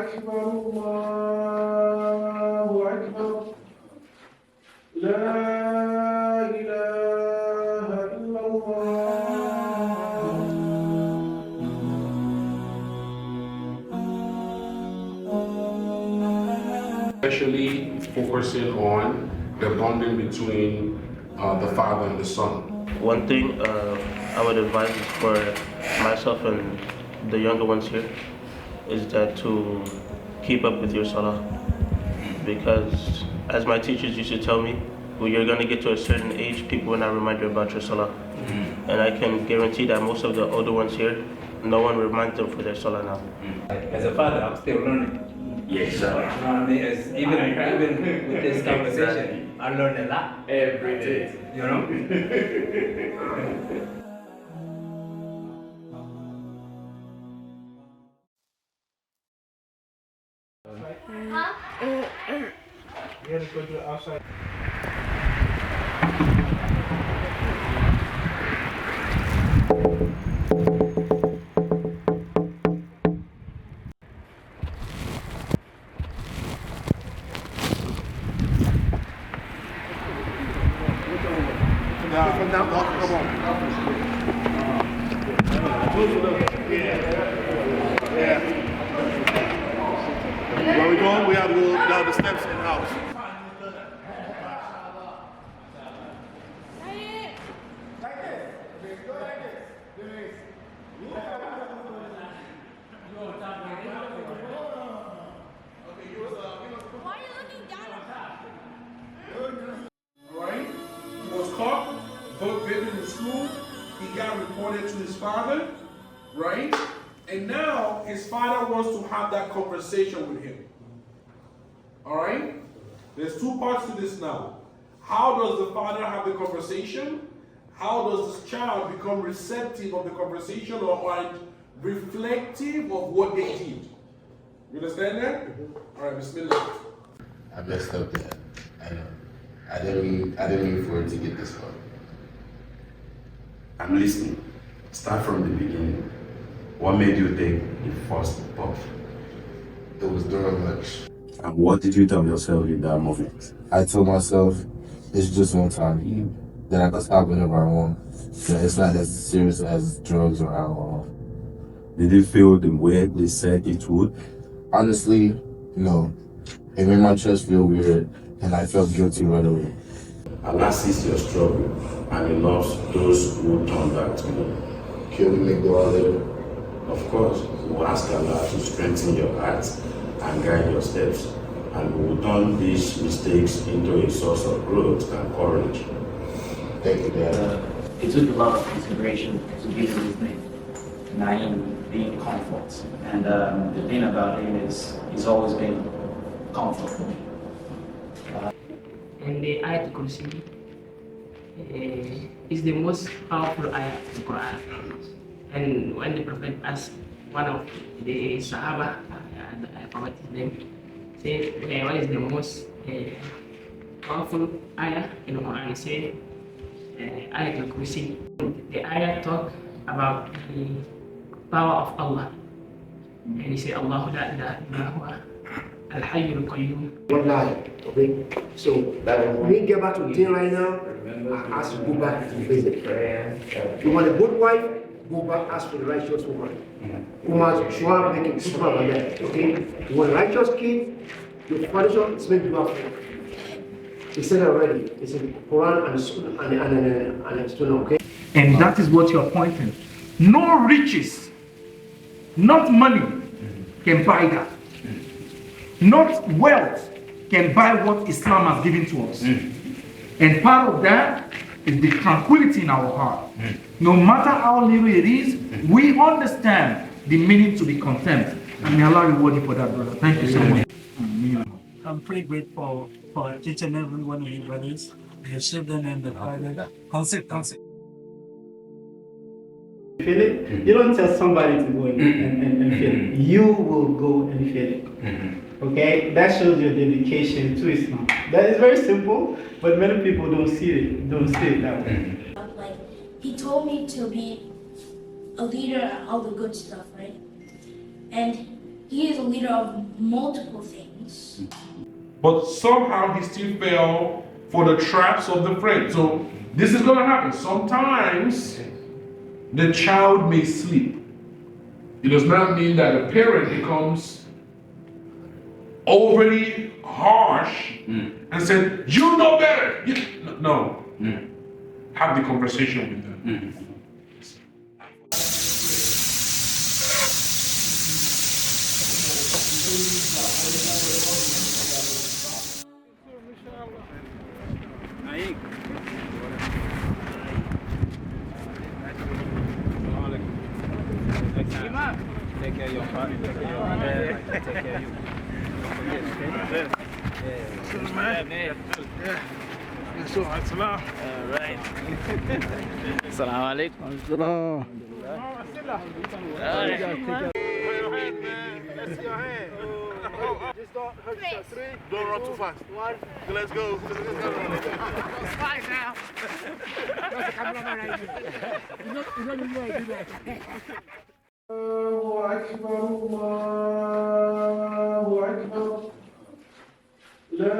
أكبر الله أكبر لا إله إلا الله. Especially focusing on the bonding between the father and the son. One thing I would advise is for myself and the younger ones here is that to keep up with your salah, because as my teachers used to tell me, when you're going to get to a certain age, people will not remind you about your salah. And I can guarantee that most of the older ones here, no one reminds them for their salah now. As a father, I'm still learning. Yes, sir. Even with this conversation, I learn a lot Every day. you know. You have to go to the outside. Come down. Come on. Yeah. Where we going? We have to go down the steps in the house. Right? He was caught, both baby in school. He got reported to his father, right? And now his father wants to have that conversation with him. All right? There's two parts to this now. How does the father have the conversation? How does this child become receptive of the conversation or reflective of what they did? You understand that? All right, Bismillah. I messed up that. I know. I didn't mean for it to get this far. I'm listening. Start from the beginning. What made you take the first puff? It was during lunch. And what did you tell yourself in that moment? I told myself, it's just one time. That I could stop whenever I want. That it's not as serious as drugs or alcohol. Did it feel the way they said it would? Honestly, no. It made my chest feel weird, and I felt guilty right away. Allah sees your struggle, and He loves those who turn back to Him. Can we make dua later? Of course, we will ask Allah to strengthen your heart and guide your steps, and we will turn these mistakes into a source of growth and courage. Thank you, Dad. It took a lot of consideration to give him his name, Naeem being comfort. And the thing about him is he's always been comfort for me. And the Ayat Kursi is the most powerful ayat of the Quran. And when the Prophet asked one of the Sahaba, I forgot his name, said, what is the most powerful ayah in the Quran? He said, Ayat al-Kursi. The ayah talk about the power of Allah. And he said, Allāhu lā ilāha illā huwa al-hayyul qayyum. Okay, so we get back to dinner right now. I ask to go back to visit. You want a good wife? Go back, ask for the righteous woman. Woman should have making super like that. Okay, you want a righteous kid? Your father is meant to go after. He said it already. It's in Quran and Sunnah. Okay. And that is what you're pointing. No riches, not money, can buy that. Not wealth can buy what Islam has given to us. And part of that is the tranquility in our heart. No matter how little it is, we understand the meaning to be content. And may Allah reward you for that, brother. Thank you so much. I'm pretty grateful for each and every one of you brothers. You showed them in the Bible. Concept. Feel it? You don't tell somebody to go and feel it. You will go and feel it. Okay? That shows your dedication to Islam. That is very simple, but many people don't see it that way. Like, he told me to be a leader and all the good stuff, right? And he is a leader of multiple things. But somehow he still fell for the traps of the friend. So this is going to happen. Sometimes the child may sleep. It does not mean that a parent becomes overly harsh and said, you know better. No. Have the conversation with them. Take care of your family, take care of your family, take care of you. All right. Assalamu alaikum. Don't run too fast. Let's go. It's fine now. That's the cameraman right there. You don't know I do that. Allahu Akbar, Allahu Akbar. La